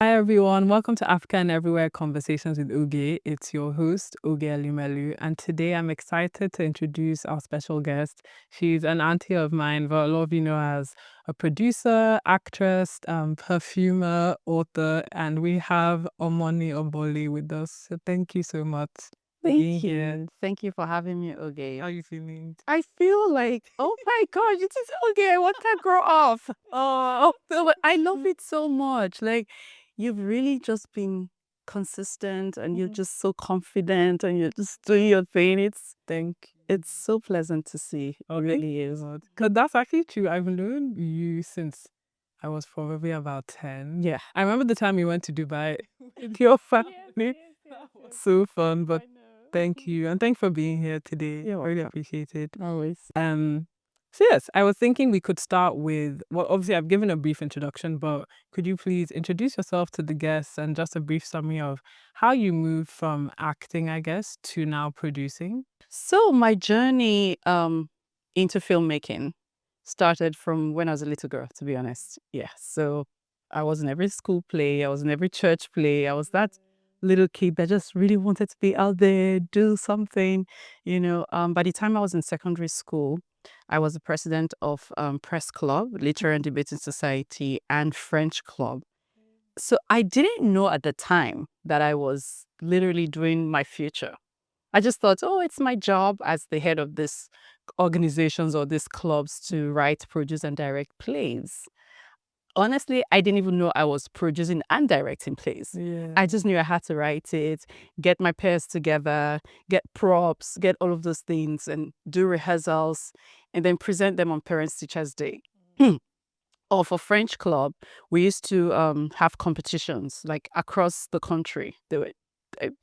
Hi everyone, welcome to Africa and Everywhere Conversations with Oge. It's your host, Oge Elumelu, and today I'm excited to introduce our special guest. She's an auntie of mine, but a lot of you know her as a producer, actress, perfumer, author, and we have Omoni Oboli with us. So thank you so much for being Thank here. you. Thank you for having me, How Oge. are you feeling? I feel like, oh my gosh, it is Oge. I want to grow up. Oh, I love it so much. Like, you've really just been consistent and you're just so confident and you're just doing your thing. thank It's so pleasant to see. It really is. Because that's actually true. I've known you since I was probably about 10. Yeah. I remember the time you went to Dubai with your family. So fun, but thank you. And thanks for being here today. You're Really appreciate it. Always. So yes, I was thinking we could start with, well, obviously I've given a brief introduction, but could you please introduce yourself to the guests and just a brief summary of how you moved from acting, I guess, to now producing? So my journey into filmmaking started from when I was a little girl, to be honest. Yeah. So I was in every school play, I was in every church play. I was that little kid that just really wanted to be out there, do something. By the time I was in secondary school, I was the president of Press Club, Literary and Debating Society, and French Club. So I didn't know at the time that I was literally doing my future. I just thought, oh, it's my job as the head of this organizations or these clubs to write, produce, and direct plays. Honestly, I didn't even know I was producing and directing plays. Yeah. I just knew I had to write it, get my pairs together, get props, get all of those things, and do rehearsals, and then present them on Parents Teachers Day. Or for French Club, we used to have competitions like across the country.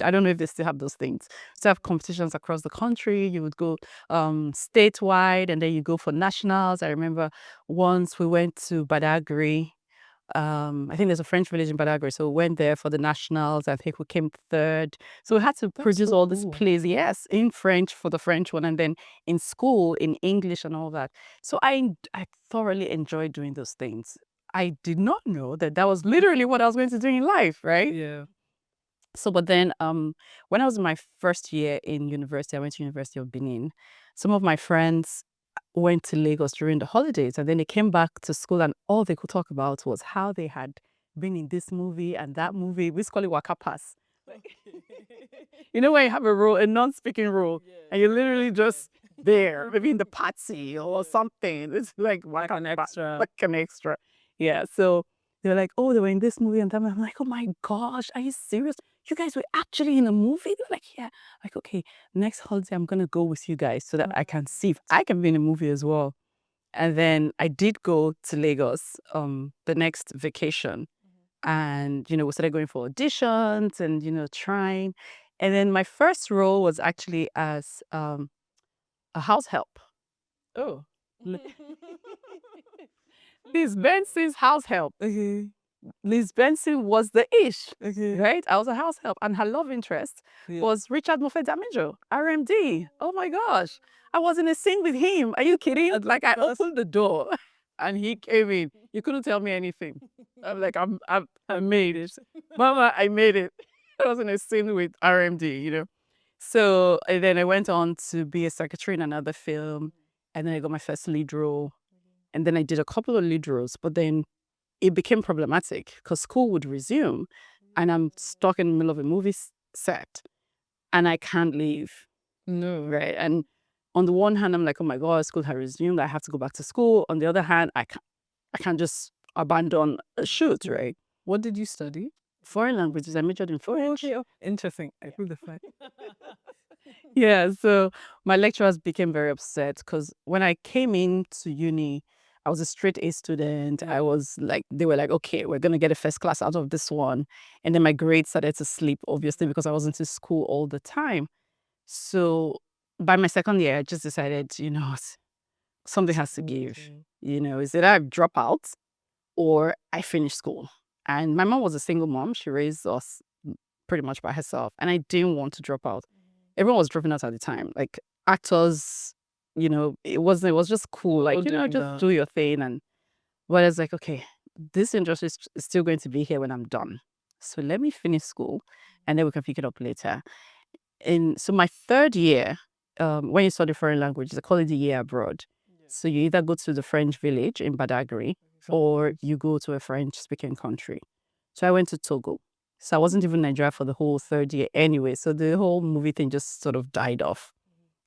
I don't know if they still have those things. So have competitions across the country. You would go statewide, and then you go for nationals. I remember once we went to Badagry. I think there's a French village in Badagry, so we went there for the nationals. I think we came third. So we had to produce so all these cool. plays, yes, in French for the French one, and then in school in English and all that. So I thoroughly enjoyed doing those things. I did not know that that was literally what I was going to do in life, right? Yeah. So, but then when I was in my first year in university, I went to University of Benin. Some of my friends went to Lagos during the holidays, and then they came back to school, and all they could talk about was how they had been in this movie and that movie. We used to call it Waka Pass. You know, when you have a role, a non-speaking role, and you're literally just there, maybe in the party or something. It's like Waka an Pass, extra. like an extra. Yeah. So they were like, oh, they were in this movie, and I'm like, oh my gosh, are you serious? You guys were actually in a movie? They're like, yeah. Like, okay, next holiday I'm gonna go with you guys so that I can see if I can be in a movie as well. And then I did go to Lagos the next vacation. And, we started going for auditions and, trying. And then my first role was actually as a house help. Oh. Liz Benson's house help. Okay. Liz Benson was the ish, Okay. right? I was a house help. And her love interest was Richard Moffett Damijo, RMD. Oh my gosh. I was in a scene with him. Are you kidding? Like, I opened the door and he came in. You couldn't tell me anything. I'm like, I made it. Mama, I made it. I was in a scene with RMD. So and then I went on to be a secretary in another film. And then I got my first lead role. And then I did a couple of lead roles. But then it became problematic because school would resume and I'm stuck in the middle of a movie set and I can't leave. No. Right. And on the one hand, I'm like, oh my God, school has resumed. I have to go back to school. On the other hand, I can't just abandon a shoot, right? What did you study? Foreign languages. I majored in French. Okay. Interesting. I feel the fact. Yeah. So my lecturers became very upset because when I came into uni, I was a straight A student. I was like, they were like, okay, we're going to get a first class out of this one. And then my grades started to slip, obviously, because I wasn't in school all the time. So by my second year, I just decided, something has to give. Is it I drop out or I finish school? And my mom was a single mom. She raised us pretty much by herself. And I didn't want to drop out. Everyone was dropping out at the time. Like actors, it was just cool. Like, just do your thing. But it's like, okay, this industry is still going to be here when I'm done. So let me finish school and then we can pick it up later. And so my third year, when you study foreign languages, they call it the year abroad. So you either go to the French village in Badagry or you go to a French speaking country. So I went to Togo. So I wasn't even in Nigeria for the whole third year anyway. So the whole movie thing just sort of died off.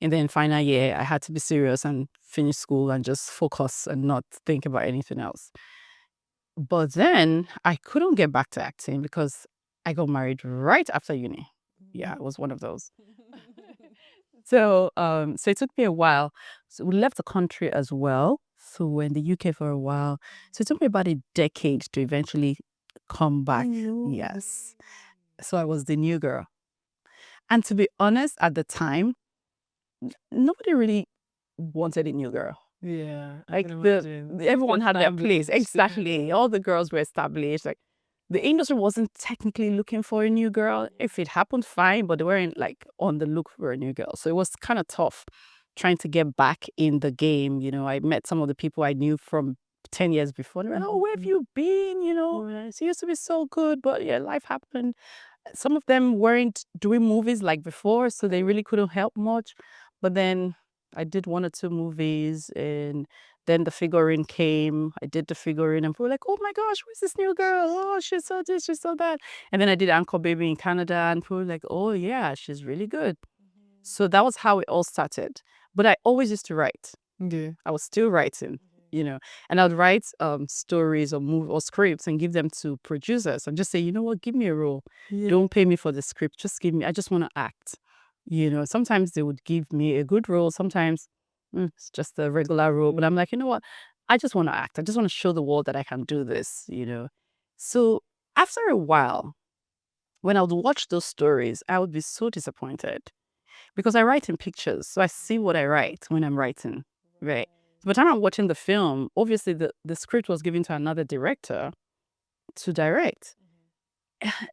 And then final year, I had to be serious and finish school and just focus and not think about anything else. But then I couldn't get back to acting because I got married right after uni. Yeah, it was one of those. So it took me a while. So we left the country as well. So we're in the UK for a while. So it took me about a decade to eventually come back. Yes. So I was the new girl. And to be honest, at the time, nobody really wanted a new girl. Yeah. Like everyone had their place. Exactly. All the girls were established. Like the industry wasn't technically looking for a new girl. If it happened, fine, but they weren't like on the look for a new girl. So it was kind of tough trying to get back in the game. You know, I met some of the people I knew from 10 years before. They were like, oh, where have you been? You know, it used to be so good, but yeah, life happened. Some of them weren't doing movies like before, so they really couldn't help much. But then I did 1 or 2 movies, and then the figurine came. I did the figurine, and people were like, "Oh my gosh, who's this new girl? Oh, she's so this, she's so that." And then I did Anchor Baby in Canada, and people were like, "Oh yeah, she's really good." So that was how it all started. But I always used to write. Yeah. I was still writing, you know, and I'd write stories or movie or scripts and give them to producers and just say, you know what, give me a role. Yeah. Don't pay me for the script. Just give me. I just want to act. You know, sometimes they would give me a good role. Sometimes it's just a regular role. But I'm like, you know what? I just want to act. I just want to show the world that I can do this, you know. So after a while, when I would watch those stories, I would be so disappointed because I write in pictures. So I see what I write when I'm writing, right? By the time I'm watching the film, obviously the script was given to another director to direct.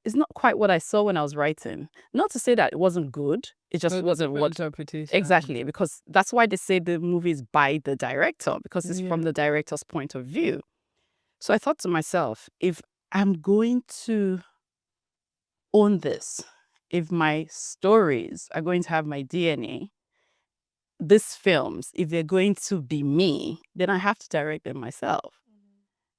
It's not quite what I saw when I was writing. Not to say that it wasn't good. It just wasn't what interpretation. exactly, because that's why they say the movie is by the director, because it's from the director's point of view. So I thought to myself, if I'm going to own this, if my stories are going to have my DNA, these films, if they're going to be me, then I have to direct them myself.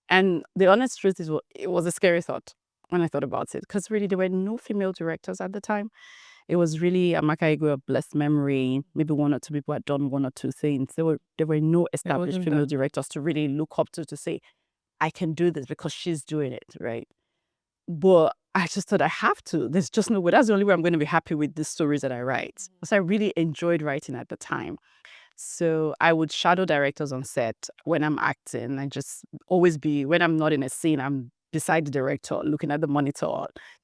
And the honest truth is, it was a scary thought when I thought about it, because really there were no female directors at the time. It was really Amaka Igwe of blessed memory. Maybe 1 or 2 people had done 1 or 2 things. There were no established female directors to really look up to say, I can do this because she's doing it, right? But I just thought I have to. There's just no way. That's the only way I'm going to be happy with the stories that I write. Because I really enjoyed writing at the time. So I would shadow directors on set when I'm acting and just always be, when I'm not in a scene, I'm beside the director, looking at the monitor,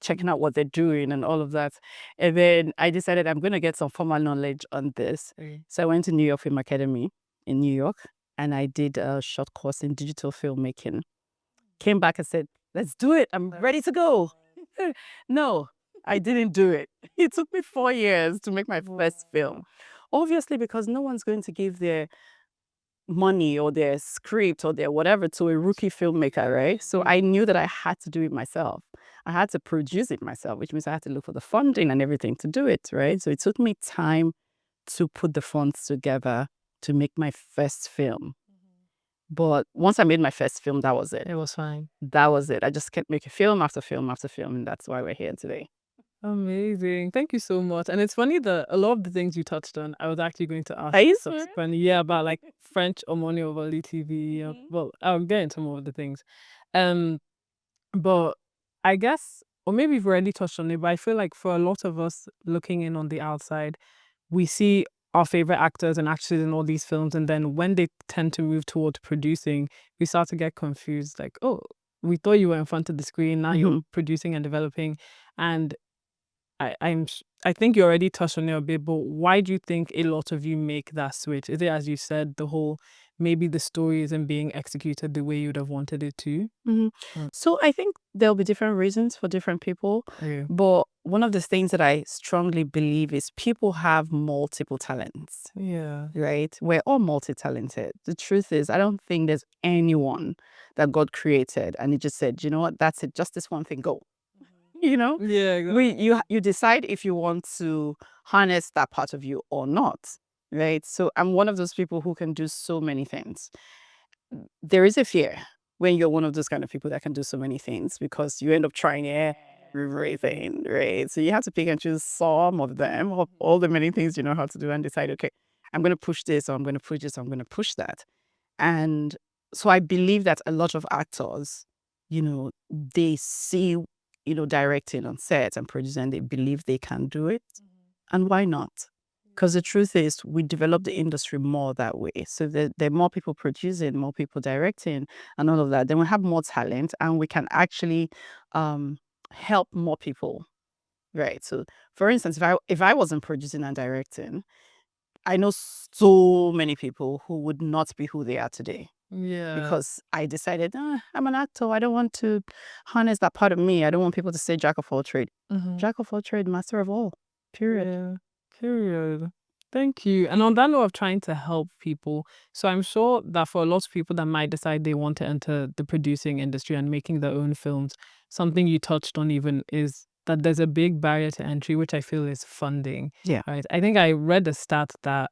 checking out what they're doing and all of that. And then I decided I'm going to get some formal knowledge on this. So I went to New York Film Academy in New York and I did a short course in digital filmmaking. Came back and said, let's do it. I'm ready to go. No, I didn't do it. It took me 4 years to make my first film. Obviously, because no one's going to give their money or their script or their whatever to a rookie filmmaker, right? So I knew that I had to do it myself. I had to produce it myself, which means I had to look for the funding and everything to do it, right? So it took me time to put the funds together to make my first film. But once I made my first film, that was it. It was fine. That was it. I just kept making film after film after film, and that's why we're here today. Amazing. Thank you so much. And it's funny that a lot of the things you touched on, I was actually going to ask Are you subsequently. Yeah, about like French Omoni Oboli TV. Well, I'll get into more of the things. But I guess, or maybe you've already touched on it, but I feel like for a lot of us looking in on the outside, we see our favorite actors and actresses in all these films, and then when they tend to move towards producing, we start to get confused. Like, oh, we thought you were in front of the screen, now you're producing and developing. And I think you already touched on it a bit, but why do you think a lot of you make that switch? Is it, as you said, the whole maybe the story isn't being executed the way you'd have wanted it to? So I think there'll be different reasons for different people. Okay. But one of the things that I strongly believe is people have multiple talents, Yeah. right? We're all multi-talented. The truth is, I don't think there's anyone that God created and he just said, you know what, that's it, just this one thing, go. You know, Yeah, exactly. you decide if you want to harness that part of you or not, right? So I'm one of those people who can do so many things. There is a fear when you're one of those kind of people that can do so many things because you end up trying everything, right? So you have to pick and choose some of them, of all the many things you know how to do, and decide, okay, I'm going to push this, or I'm going to push this, or I'm going to push that. And so I believe that a lot of actors, you know, they see, you know, directing on set and producing, they believe they can do it. And why not? Because the truth is, we develop the industry more that way. So there are more people producing, more people directing, and all of that. Then we have more talent, and we can actually help more people, right? So, for instance, if I wasn't producing and directing, I know so many people who would not be who they are today Yeah. because I decided, I'm an actor. I don't want to harness that part of me. I don't want people to say jack of all trade. Jack of all trade, master of all. Period. Yeah. Period. Thank you. And on that note of trying to help people, so I'm sure that for a lot of people that might decide they want to enter the producing industry and making their own films, something you touched on even is that there's a big barrier to entry, which I feel is funding. Yeah. Right. I think I read a stat that,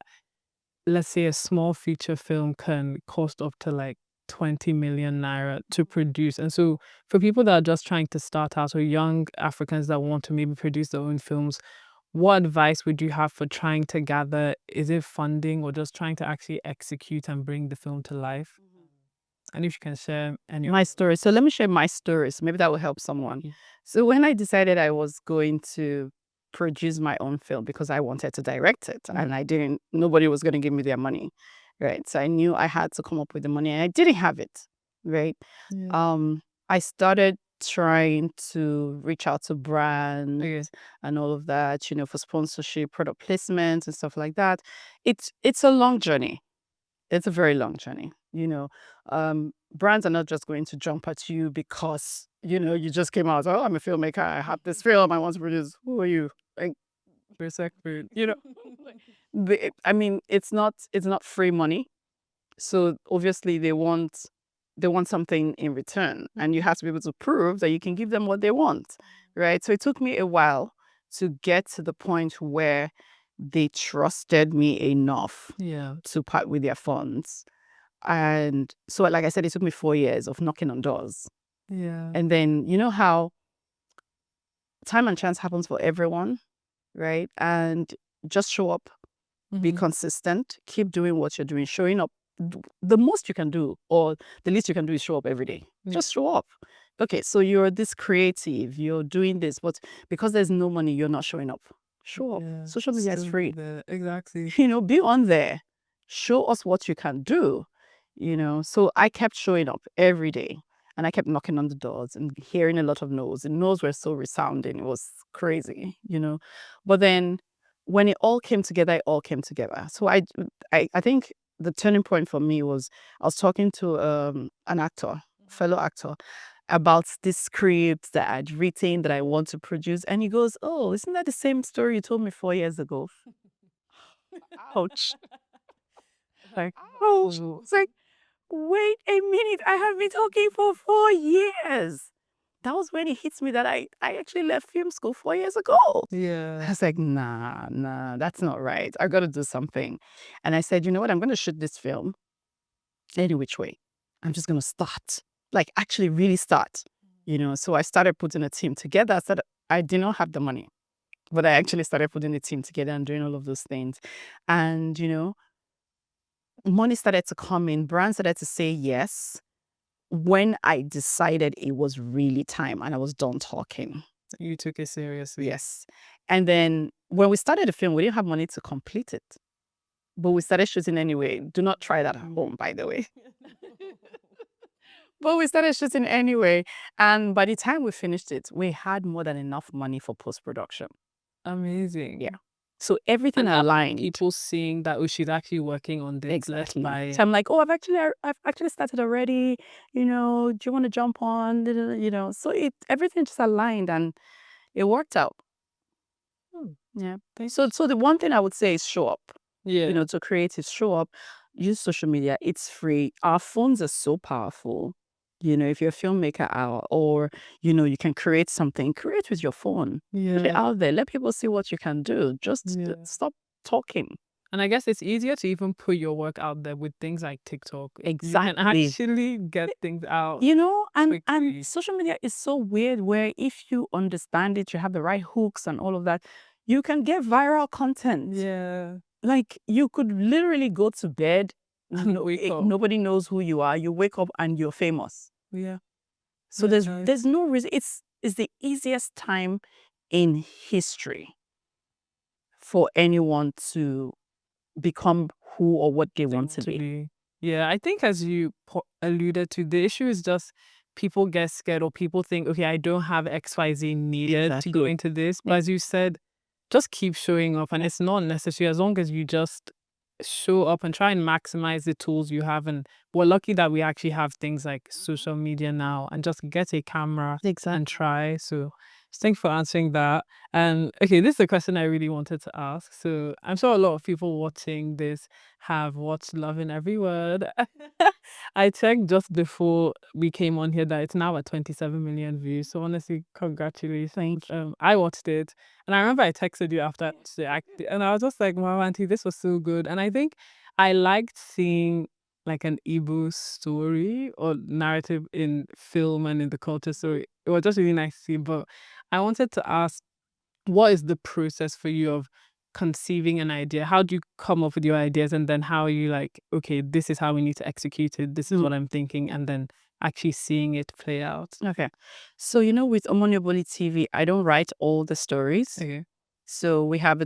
let's say, a small feature film can cost up to like 20 million naira to produce. And so for people that are just trying to start out, or young Africans that want to maybe produce their own films, what advice would you have for trying to gather, is it funding or just trying to actually execute and bring the film to life? And if you can share any. My story. So let me share my story. So maybe that will help someone. Yeah. So when I decided I was going to produce my own film because I wanted to direct it and I didn't, nobody was going to give me their money, right? So I knew I had to come up with the money and I didn't have it, right? Yeah. I started trying to reach out to brands Okay. and all of that, you know, for sponsorship, product placement and stuff like that. It's a long journey. It's a very long journey, you know. Brands are not just going to jump at you because, you know, you just came out, oh, I'm a filmmaker, I have this film I want to produce. Who are you? Like, you know, I mean, it's not free money. So obviously they want something in return, and you have to be able to prove that you can give them what they want, right? So it took me a while to get to the point where they trusted me enough Yeah. to part with their funds. And so, like I said, it took me 4 years of knocking on doors. Yeah. And then, you know how time and chance happens for everyone, right? And just show up, be consistent, keep doing what you're doing, showing up. The most you can do, or the least you can do, is show up every day. Just show up. Okay, so you're this creative, you're doing this, but because there's no money, you're not showing up. Show up. Yeah. Social media is Still free. there. Exactly. You know, be on there. Show us what you can do. You know, so I kept showing up every day and I kept knocking on the doors and hearing a lot of no's. And no's were so resounding. It was crazy, you know. But then when it all came together, it all came together. So I think the turning point for me was I was talking to an actor, fellow actor, about this script that I'd written that I want to produce. And he goes, oh, isn't that the same story you told me 4 years ago? Ouch. Like, oh, it's like, wait a minute, I have been talking for 4 years. That was when it hits me that I actually left film school 4 years ago. I Yeah. was like, nah, that's not right. I got to do something. And I said, you know what? I'm going to shoot this film any which way. I'm just going to start, like actually really start, you know. So I started putting a team together. I said, I did not have the money, but I actually started putting the team together and doing all of those things. And, you know, money started to come in, brands started to say yes when I decided it was really time and I was done talking. You took it seriously. Yes. And then when we started the film, we didn't have money to complete it, but we started shooting anyway. Do not try that at home, by the way. But we started shooting anyway. And by the time we finished it, we had more than enough money for post-production. Amazing. Yeah. So everything And aligned. people seeing that, oh, she's actually working on this. Exactly. By So I'm like, oh, I've actually started already. You know, do you want to jump on? You know, so everything just aligned and it worked out. Yeah. So the one thing I would say is show up. Yeah. To create is show up. Use social media. It's free. Our phones are so powerful. If you're a filmmaker or you can create something, create with your phone. Put it Yeah. out there. Let people see what you can do. Just Yeah. stop talking. And I guess it's easier to even put your work out there with things like TikTok. You can Exactly. actually get things out. And quickly. social media is so weird where if you understand it, you have the right hooks and all of that, you can get viral content. Yeah. Like you could literally go to bed, And wake up. nobody knows who you are. You wake up and you're famous. Yeah. So Yeah, there's no reason. It's the easiest time in history for anyone to become who or what they want to be. Yeah, I think as you alluded to, the issue is just people get scared or people think, okay, I don't have XYZ needed to go Exactly. into this. But as you said, just keep showing up and it's not necessary as long as you just show up and try and maximize the tools you have. And we're lucky that we actually have things like social media now and just get a camera and try. So thanks for answering that. And okay, this is a question I really wanted to ask. So I'm sure a lot of people watching this have watched Love in Every Word. I checked just before we came on here that it's now at 27 million views. So honestly, congratulations. Thank you. I watched it and I remember I texted you after the act and I was just like, wow, auntie, this was so good. And I think I liked seeing like an Igbo story or narrative in film and in the culture. So it was just really nice to see. But I wanted to ask, what is the process for you of conceiving an idea? How do you come up with your ideas and then how are you like, okay, this is how we need to execute it. This is what I'm thinking. And then actually seeing it play out. Okay. So with Omoni Oboli TV, I don't write all the stories. Okay. So we have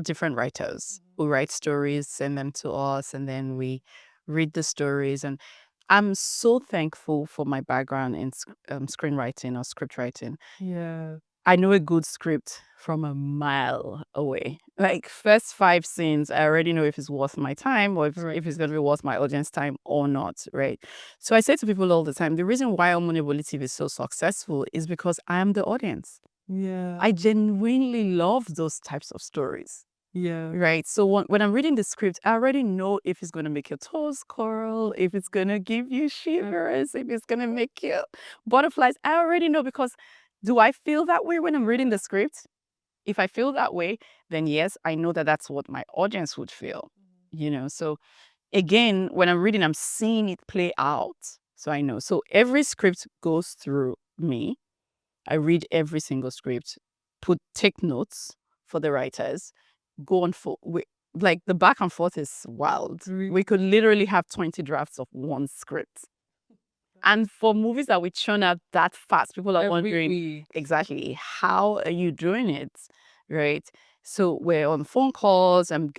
different writers who write stories, send them to us, and then we read the stories. And I'm so thankful for my background in screenwriting or script writing. Yeah. I know a good script from a mile away. Like first 5 scenes, I already know if it's worth my time or if it's going to be worth my audience time or not, right? So I say to people all the time, the reason why Omoni Oboli TV is so successful is because I am the audience. Yeah. I genuinely love those types of stories. Yeah. Right. So when I'm reading the script, I already know if it's going to make your toes curl, if it's going to give you shivers, if it's going to make you butterflies. I already know because do I feel that way when I'm reading the script? If I feel that way, then yes, I know that that's what my audience would feel. So again, when I'm reading, I'm seeing it play out. So I know. So every script goes through me. I read every single script, take notes for the writers, go on for like the back and forth is wild. We could literally have 20 drafts of one script. And for movies that we churn out that fast, people are wondering exactly how are you doing it, right? So we're on phone calls. I'm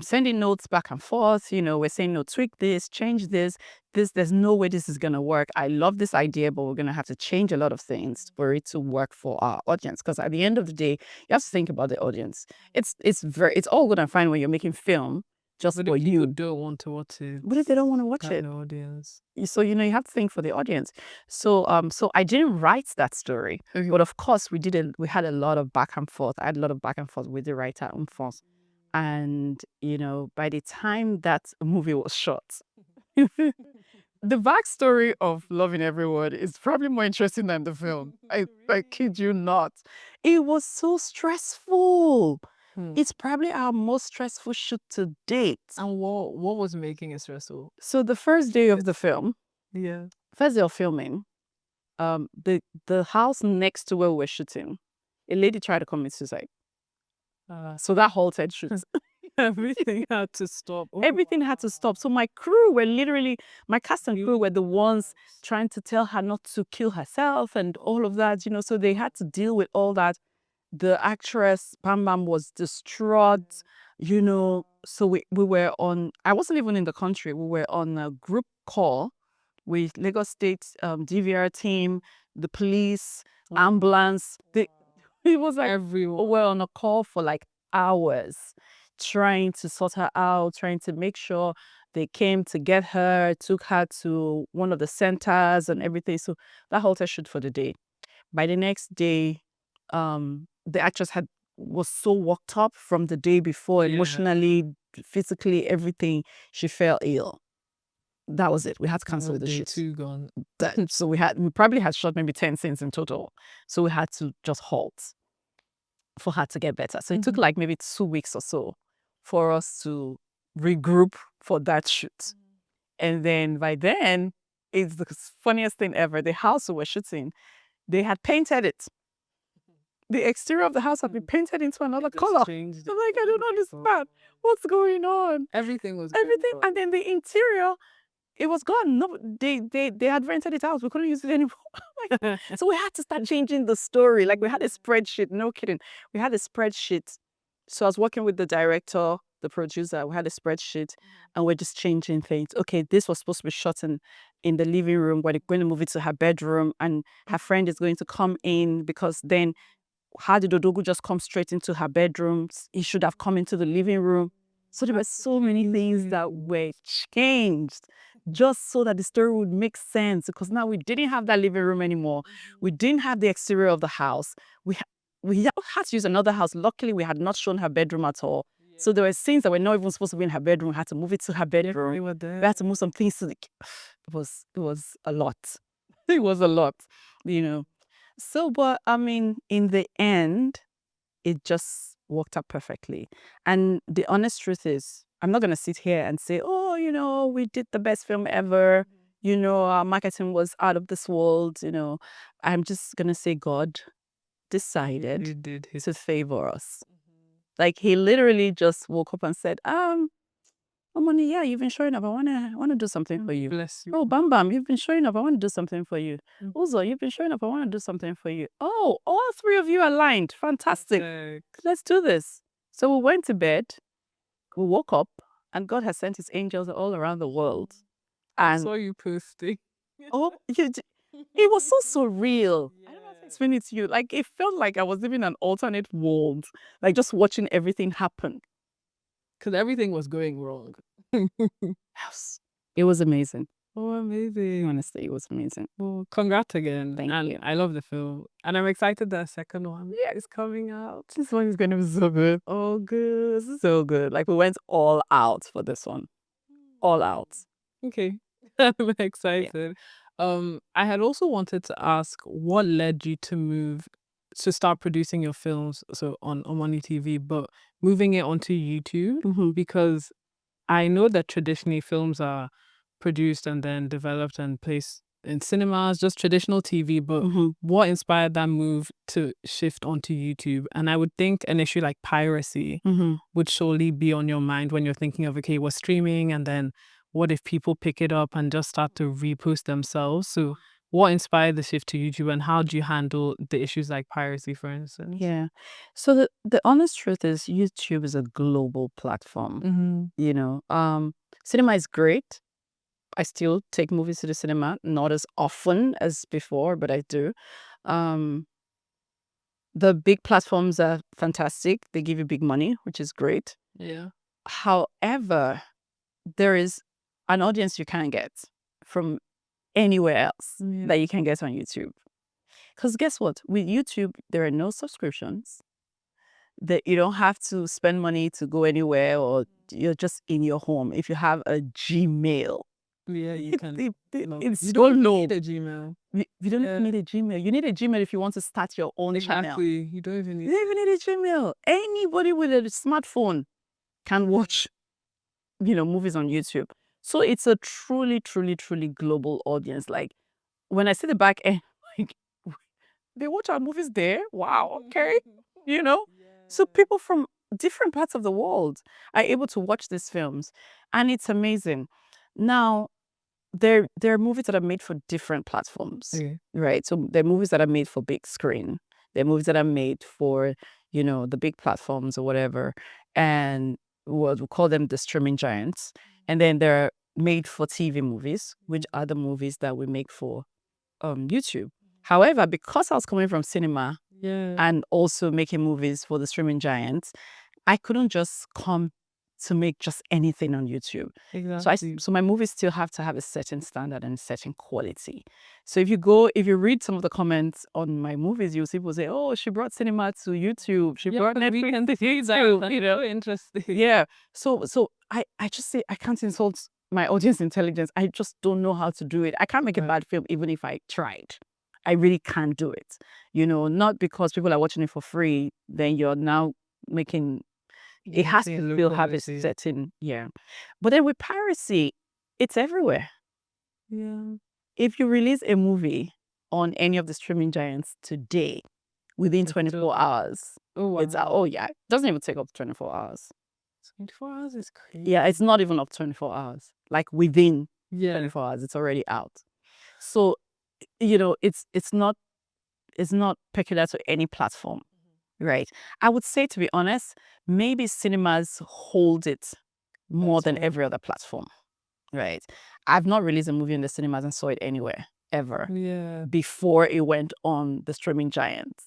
sending notes back and forth. We're saying, no, tweak this, change this. There's no way this is gonna work. I love this idea, but we're gonna have to change a lot of things for it to work for our audience. Because at the end of the day, you have to think about the audience. It's all good and fine when you're making film just But for if you. people don't want to watch it, But if they don't want to watch it, no audience. so you have to think for the audience. So I didn't write that story, but of course we had a lot of back and forth. I had a lot of back and forth with the writer in France, and by the time that movie was shot, the backstory of Love in Every Word is probably more interesting than the film. I kid you not. It was so stressful. It's probably our most stressful shoot to date. And what was making it stressful? So the first day of the film, Yeah. first day of filming, the house next to where we were shooting, a lady tried to commit suicide. So that halted shoots. Everything had to stop. Everything had to stop. So my crew were literally, my cast and crew were the ones trying to tell her not to kill herself and all of that, so they had to deal with all that. The actress, Bam Bam, was distraught, so we were on, I wasn't even in the country, we were on a group call with Lagos State DVR team, the police, ambulance. It was like everyone. we were on a call for like hours trying to sort her out, trying to make sure they came to get her, took her to one of the centers and everything. So that halted shoot for the day. By the next day, the actress was so worked up from the day before, emotionally, physically, everything. She fell ill. That was it. We had to cancel the shoot. Day 2 gone. So we probably had shot maybe 10 scenes in total. So we had to just halt for her to get better. So it took like maybe 2 weeks or so for us to regroup for that shoot. And then by then, it's the funniest thing ever. The house we were shooting, they had painted it. The exterior of the house had been painted into another color. I'm like, I don't understand. What's going on? Everything was everything. And then the interior, it was gone. No, they had rented it out. We couldn't use it anymore. So we had to start changing the story. Like we had a spreadsheet. No kidding. We had a spreadsheet. So I was working with the director, the producer. We had a spreadsheet, and we're just changing things. Okay, this was supposed to be shot in the living room. We're going to move it to her bedroom, and her friend is going to come in, because then how did Odogu just come straight into her bedroom? He should have come into the living room. So there were so many things that were changed just so that the story would make sense, because now we didn't have that living room anymore. We didn't have the exterior of the house. We had to use another house. Luckily, we had not shown her bedroom at all. So there were scenes that were not even supposed to be in her bedroom. We had to move it to her bedroom. We had to move some things to it was a lot. It was a lot, So, but I mean, in the end, it just worked out perfectly. And the honest truth is, I'm not going to sit here and say, oh, we did the best film ever. Our marketing was out of this world. I'm just going to say God decided to favor us. Like, he literally just woke up and said, Omoni, yeah, you've been showing up. I wanna do something for you. Bless you. Oh, Bam Bam, you've been showing up. I want to do something for you. Uzo, you've been showing up. I want to do something for you. Oh, all 3 of you aligned. Fantastic. Let's do this. So we went to bed. We woke up, and God has sent his angels all around the world. I saw you posting. Oh, it was so surreal. I don't know how to explain it to you. Like, it felt like I was living in an alternate world, like just watching everything happen. Because everything was going wrong. It was amazing. Oh, amazing. Honestly, it was amazing. Well, congrats again. Thank you. I love the film. And I'm excited that the second one is coming out. This one is going to be so good. Oh, good. So good. Like, we went all out for this one. All out. Okay. I'm excited. I had also wanted to ask, what led you to start producing your films, so on Omoni TV, but moving it onto YouTube? Because I know that traditionally films are produced and then developed and placed in cinemas, just traditional TV, but what inspired that move to shift onto YouTube? And I would think an issue like piracy would surely be on your mind when you're thinking of, okay, we're streaming, and then what if people pick it up and just start to repost themselves? So what inspired the shift to YouTube, and how do you handle the issues like piracy, for instance? Yeah. So the honest truth is, YouTube is a global platform. Cinema is great. I still take movies to the cinema, not as often as before, but I do. The big platforms are fantastic. They give you big money, which is great. Yeah. However, there is an audience you can't get from anywhere else that you can get on YouTube. Because guess what? With YouTube, there are no subscriptions. That you don't have to spend money to go anywhere, or you're just in your home. If you have a Gmail, you can. It's You so don't low. need a Gmail. You don't need a Gmail. You need a Gmail if you want to start your own channel. Exactly. You don't even need a Gmail. Anybody with a smartphone can watch, movies on YouTube. So it's a truly, truly, truly global audience. Like, when I see the back end, like, they watch our movies there. Wow. Okay. So people from different parts of the world are able to watch these films, and it's amazing. Now, there are movies that are made for different platforms, right? So there are movies that are made for big screen. There are movies that are made for, the big platforms or whatever, and we'll call them the streaming giants. And then there are made for TV movies, which are the movies that we make for YouTube. However, because I was coming from cinema and also making movies for the streaming giants, I couldn't just come to make just anything on YouTube. Exactly. So my movies still have to have a certain standard and a certain quality. So if you read some of the comments on my movies, you'll see people say, "Oh, she brought cinema to YouTube. She brought Netflix to YouTube." You know, interesting. yeah. So I just say I can't insult my audience intelligence. I just don't know how to do it. I can't make a bad film even if I tried. I really can't do it. You know, not because people are watching it for free, then you're now making it has to still have a certain, yeah. But then with piracy, it's everywhere. Yeah. If you release a movie on any of the streaming giants today, within 24 hours, it's out. Oh yeah, it doesn't even take up to 24 hours. 24 hours is crazy. Yeah, it's not even up to 24 hours. Like within 24 hours, it's already out. So, you know, it's not peculiar to any platform, right? I would say, to be honest, maybe cinemas hold it more than every other platform, right? I've not released a movie in the cinemas and saw it anywhere ever before it went on the streaming giants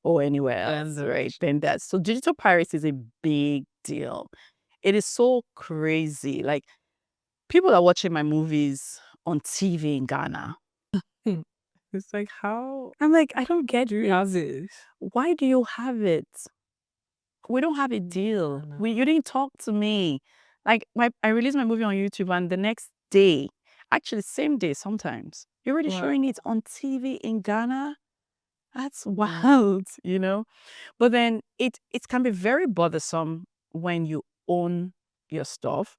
or anywhere else, right? Then that's so digital piracy is a big deal. It is so crazy. Like, people are watching my movies on TV in Ghana. It's like, how? I'm like, I don't get Do you have this? Why do you have it? We don't have a deal. You didn't talk to me. Like, I released my movie on YouTube, and the next day, actually same day sometimes, you're already showing it on TV in Ghana. That's wild, you know? But then it can be very bothersome when you own your stuff,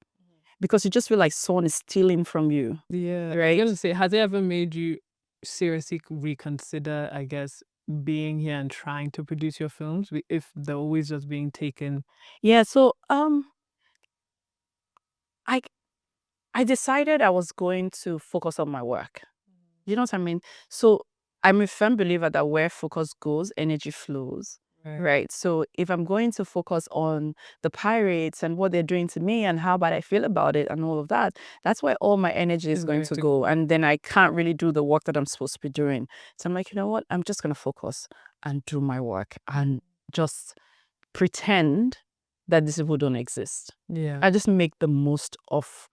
because you just feel like someone is stealing from you. Yeah. Right? I'm gonna say, has it ever made you seriously reconsider, I guess, being here and trying to produce your films if they're always just being taken? Yeah, so I decided I was going to focus on my work. You know what I mean? So I'm a firm believer that where focus goes, energy flows. Right. So if I'm going to focus on the pirates and what they're doing to me and how bad I feel about it and all of that, that's where all my energy is going to go. And then I can't really do the work that I'm supposed to be doing. So I'm like, you know what? I'm just going to focus and do my work and just pretend that these people don't exist. Yeah. I just make the most of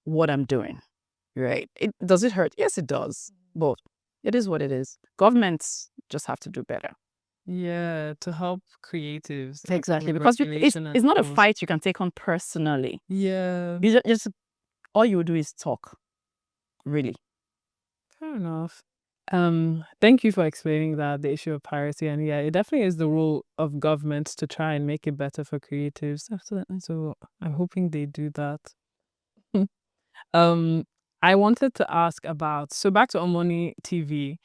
what I'm doing. Right. Does it hurt? Yes, it does. But it is what it is. Governments just have to do better. Yeah, to help creatives. Exactly. Because it's not a fight you can take on personally. Yeah. You just all you do is talk. Really. Fair enough. Thank you for explaining that, the issue of piracy. And yeah, it definitely is the role of governments to try and make it better for creatives. Absolutely. So I'm hoping they do that. I wanted to ask about, so back to Omoni TV.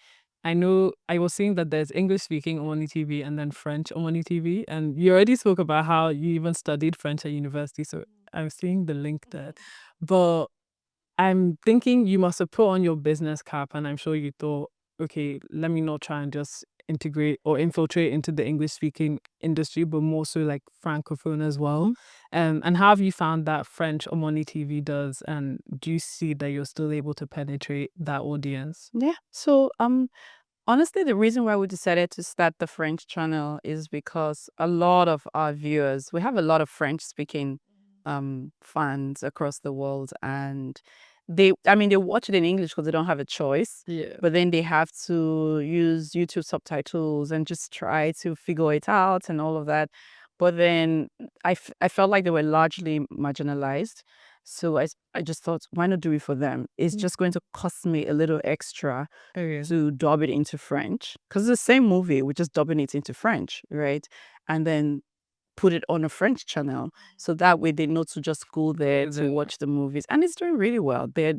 I know I was seeing that there's English speaking Omoni TV and then French Omoni TV. And you already spoke about how you even studied French at university. So I'm seeing the link there. But I'm thinking you must have put on your business cap, and I'm sure you thought, okay, let me not try and just integrate or infiltrate into the English speaking industry, but more so like Francophone as well. And how have you found that French Omoni TV does? And do you see that you're still able to penetrate that audience? Yeah. So honestly, the reason why we decided to start the French channel is because a lot of our viewers, we have a lot of French speaking fans across the world, and they watch it in English because they don't have a choice. Yeah. But then they have to use YouTube subtitles and just try to figure it out and all of that. But then I felt like they were largely marginalized. So I just thought, why not do it for them? It's just going to cost me a little extra to dub it into French. Because it's the same movie, we're just dubbing it into French, right? And then put it on a French channel. So that way they know to just go there to watch the movies. And it's doing really well. They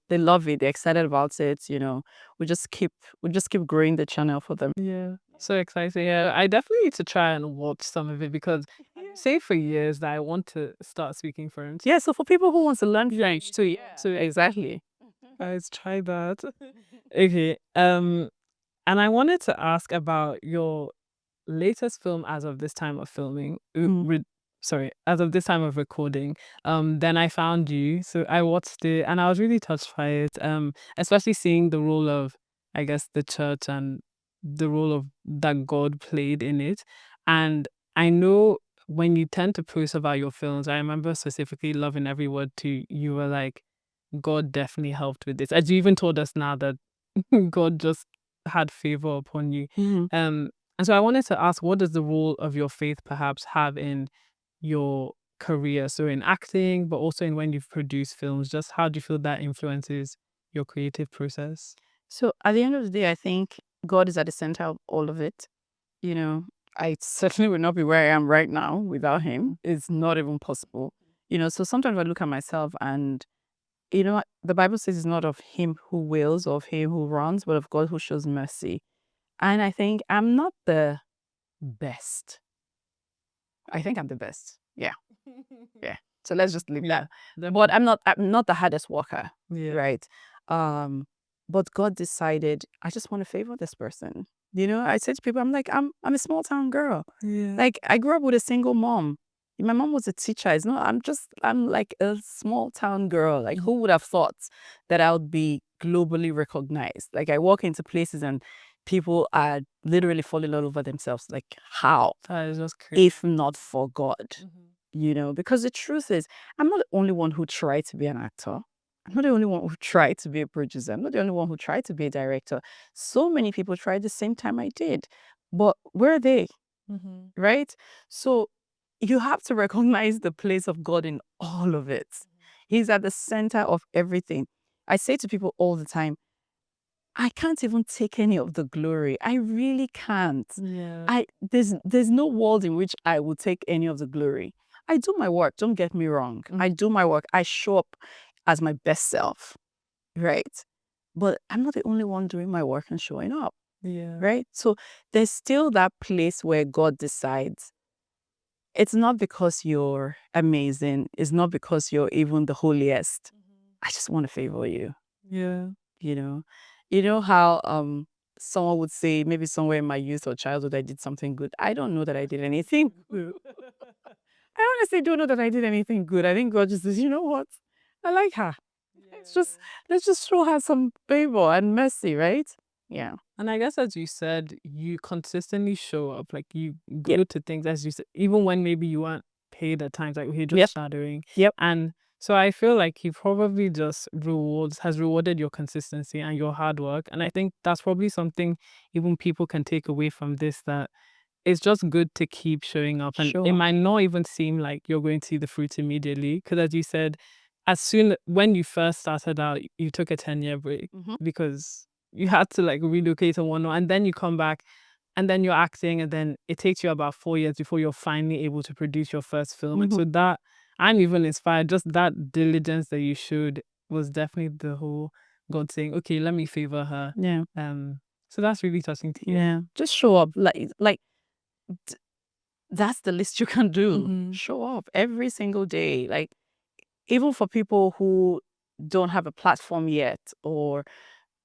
love it. They're excited about it. You know, we just keep growing the channel for them. Yeah. So exciting. Yeah, I definitely need to try and watch some of it because I've said for years that I want to start speaking French. Yeah, so for people who want to learn French too, yeah. So exactly. Let's try that. Okay. And I wanted to ask about your latest film as of this time of filming. Sorry, as of this time of recording. Then I Found You. So I watched it and I was really touched by it. Especially seeing the role of, I guess, the church and the role of that God played in it. And I know when you tend to post about your films, I remember specifically Loving Every Word too, you were like, God definitely helped with this. As you even told us now that God just had favor upon you. And so I wanted to ask, what does the role of your faith perhaps have in your career? So in acting, but also in when you've produced films, just how do you feel that influences your creative process? So at the end of the day, I think God is at the center of all of it. You know, I certainly would not be where I am right now without him. It's not even possible. You know, so sometimes I look at myself and, you know, the Bible says it's not of him who wills or of him who runs, but of God who shows mercy. And I think I'm not the best. I think I'm the best. Yeah. Yeah. So let's just leave that. But I'm not the hardest worker. Yeah. Right. But God decided, I just want to favor this person. You know, I said to people, I'm like, I'm a small town girl. Yeah. Like, I grew up with a single mom. My mom was a teacher. It's not, I'm like a small town girl. Like, who would have thought that I would be globally recognized? Like, I walk into places and people are literally falling all over themselves. Like, how? That is just crazy. If not for God. You know, because the truth is, I'm not the only one who tried to be an actor. I'm not the only one who tried to be a producer. I'm not the only one who tried to be a director. So many people tried the same time I did. But where are they? Right? So you have to recognize the place of God in all of it. He's at the center of everything. I say to people all the time, I can't even take any of the glory. I really can't. Yeah. There's no world in which I will take any of the glory. I do my work, don't get me wrong. I do my work. I show up as my best self, right? But I'm not the only one doing my work and showing up, Yeah. right? So there's still that place where God decides. It's not because you're amazing. It's not because you're even the holiest. I just want to favor you. Yeah. You know how someone would say maybe somewhere in my youth or childhood I did something good. I don't know that I did anything good. I honestly don't know that I did anything good. I think God just says, you know what? I like her. Let's just show her some favor and mercy, right? Yeah. And I guess as you said, you consistently show up. Like you go Yep. to things as you said, even when maybe you weren't paid at times, like you're just Yep. shadowing. Yep. And so I feel like he probably just has rewarded your consistency and your hard work. And I think that's probably something even people can take away from this, that it's just good to keep showing up. And Show it up. might not even seem like you're going to see the fruits immediately. Because as you said, when you first started out, you took a 10-year break because you had to like relocate and whatnot. And then you come back and then you're acting, and then it takes you about 4 years before you're finally able to produce your first film. And so that, I'm even inspired, just that diligence that you showed was definitely the whole God saying, okay, let me favor her. Yeah. So that's really touching to hear. Yeah. Just show up. Like that's the least you can do. Show up every single day. Like, even for people who don't have a platform yet or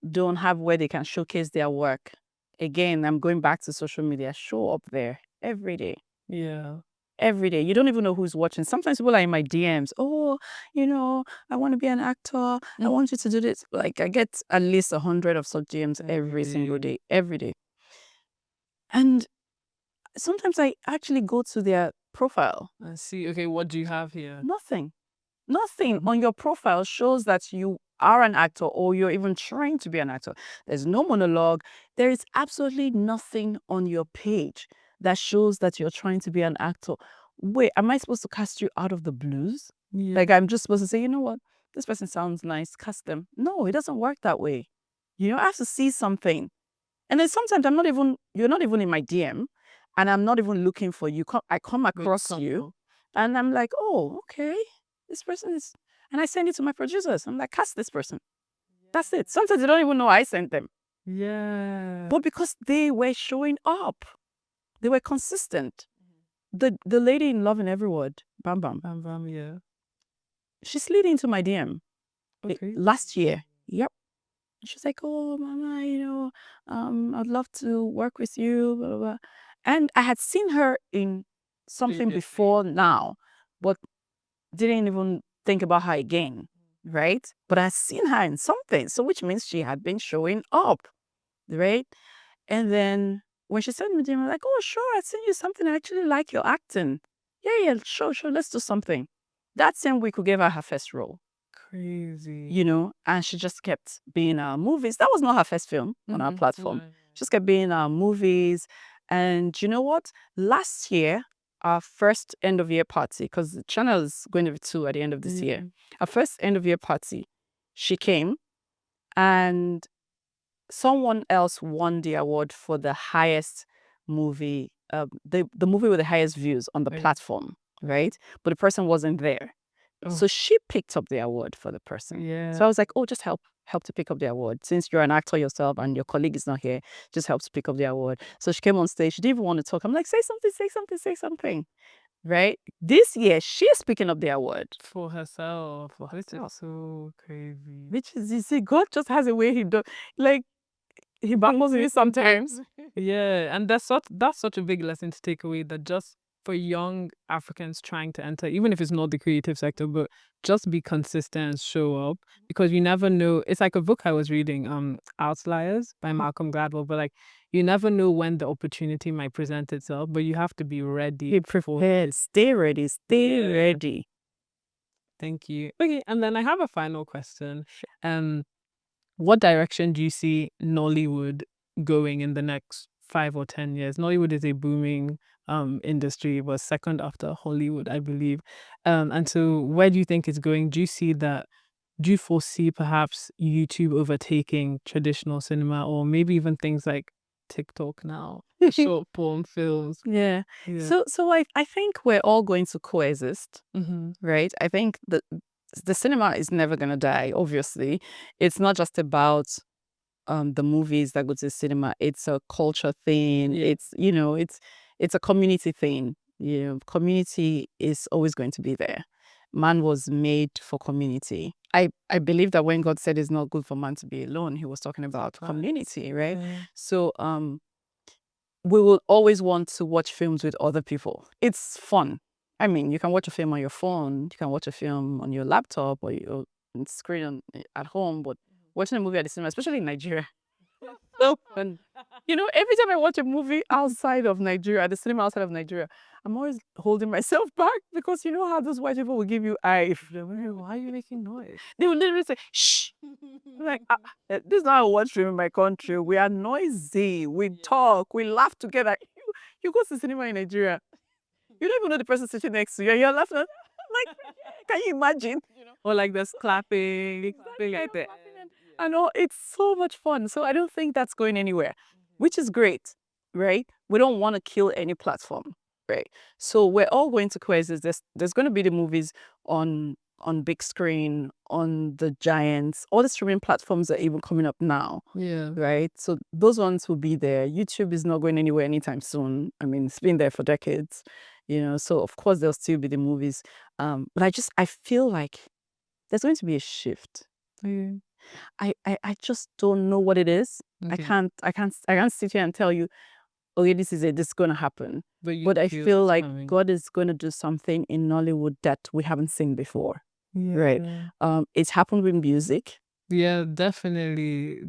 don't have where they can showcase their work. Again, I'm going back to social media. Show up there every day. Yeah. Every day. You don't even know who's watching. Sometimes people are in my DMs. Oh, I want to be an actor. I want you to do this. Like, I get at least 100 of such DMs every single day. Every day. And sometimes I actually go to their profile. I see. Okay, what do you have here? Nothing on your profile shows that you are an actor or you're even trying to be an actor. There's no monologue. There is absolutely nothing on your page that shows that you're trying to be an actor. Wait, am I supposed to cast you out of the blues? Yeah. Like, I'm just supposed to say, you know what? This person sounds nice. Cast them. No, it doesn't work that way. I have to see something. And then sometimes you're not even in my DM and I'm not even looking for you. I come across you and I'm like, oh, okay. This person is, and I send it to my producers. I'm like, cast this person. That's it. Sometimes they don't even know I sent them. Yeah. But because they were showing up, they were consistent. The lady in Love and Every Word, Bam Bam. Bam Bam, yeah. She slid into my DM Okay. last year. Yep. She's like, oh, Mama, I'd love to work with you, blah, blah, blah. And I had seen her in something before now, but didn't even think about her again, right? But I seen her in something, so which means she had been showing up, right? And then when she sent me, I'm like, oh, sure, I sent you something. I actually like your acting. Yeah, sure, let's do something. That same week, we gave her her first role. Crazy. And she just kept being in our movies. That was not her first film on our platform. Right. She just kept being in our movies. And you know what? Last year, our first end of year party, because the channel is going to be 2 at the end of this year. Our first end of year party, she came and someone else won the award for the highest movie, the movie with the highest views on the Right. platform, right? But the person wasn't there. Oh. So she picked up the award for the person. Yeah. So I was like, oh, just help to pick up the award. Since you're an actor yourself and your colleague is not here, just help to pick up the award. So she came on stage. She didn't even want to talk. I'm like, say something. Right? This year, she's picking up the award. For herself. For This is herself. so crazy. Which is, you see, God just has a way he does. Like, he bangles me sometimes. Yeah, and that's such a big lesson to take away, that just for young Africans trying to enter, even if it's not the creative sector, but just be consistent and show up, because you never know. It's like a book I was reading, Outliers by Malcolm Gladwell, but like you never know when the opportunity might present itself, but you have to be ready. Be prepared. Stay ready. Stay ready. Thank you. Okay, and then I have a final question. What direction do you see Nollywood going in the next 5 or 10 years? Nollywood is a booming industry. It was second after Hollywood, I believe. And so where do you think it's going? Do you foresee perhaps YouTube overtaking traditional cinema, or maybe even things like TikTok now, short form films? Yeah. Yeah. So I think we're all going to coexist, Mm-hmm. right? I think the cinema is never going to die, obviously. It's not just about the movies that go to the cinema. It's a culture thing. Yeah. It's a community thing. Community is always going to be there. Man was made for community. I believe that when God said it's not good for man to be alone, he was talking about community, right? So we will always want to watch films with other people. It's fun. I mean, you can watch a film on your phone, you can watch a film on your laptop or your screen at home, but watching a movie at the cinema, especially in Nigeria, so fun. Every time I watch a movie outside of Nigeria, at the cinema outside of Nigeria, I'm always holding myself back, because you know how those white people will give you eye. Why are you making noise? They will literally say, shh. I'm like, this is not how I watch film in my country. We are noisy. We talk. We laugh together. You go to the cinema in Nigeria, you don't even know the person sitting next to you. You're laughing. Like, can you imagine? Or like there's clapping, thing like that. I know, it's so much fun. So I don't think that's going anywhere, which is great, right? We don't want to kill any platform, right? So we're all going to coexist. There's going to be the movies on big screen, on the giants, all the streaming platforms are even coming up now. Yeah. Right? So those ones will be there. YouTube is not going anywhere anytime soon. I mean, it's been there for decades, so of course there'll still be the movies. But I feel like there's going to be a shift. Yeah. I just don't know what it is. Okay. I can't sit here and tell you, okay, this is going to happen. But I feel it's like coming. God is going to do something in Nollywood that we haven't seen before. Yeah. Right. It's happened with music. Yeah, definitely.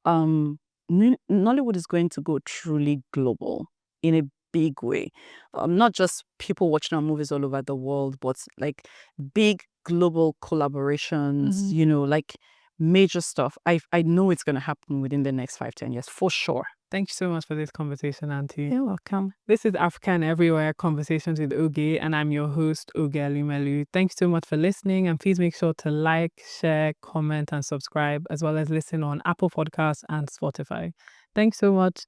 Nollywood is going to go truly global in a big way. Not just people watching our movies all over the world, but like big global collaborations, like major stuff. I know it's going to happen within the next 5-10 years for sure. Thank you so much for this conversation, Auntie. You're welcome. This is African Everywhere Conversations with Oge, and I'm your host, Oge Elumelu. Thanks so much for listening, and please make sure to like, share, comment, and subscribe, as well as listen on Apple Podcasts and Spotify. Thanks so much.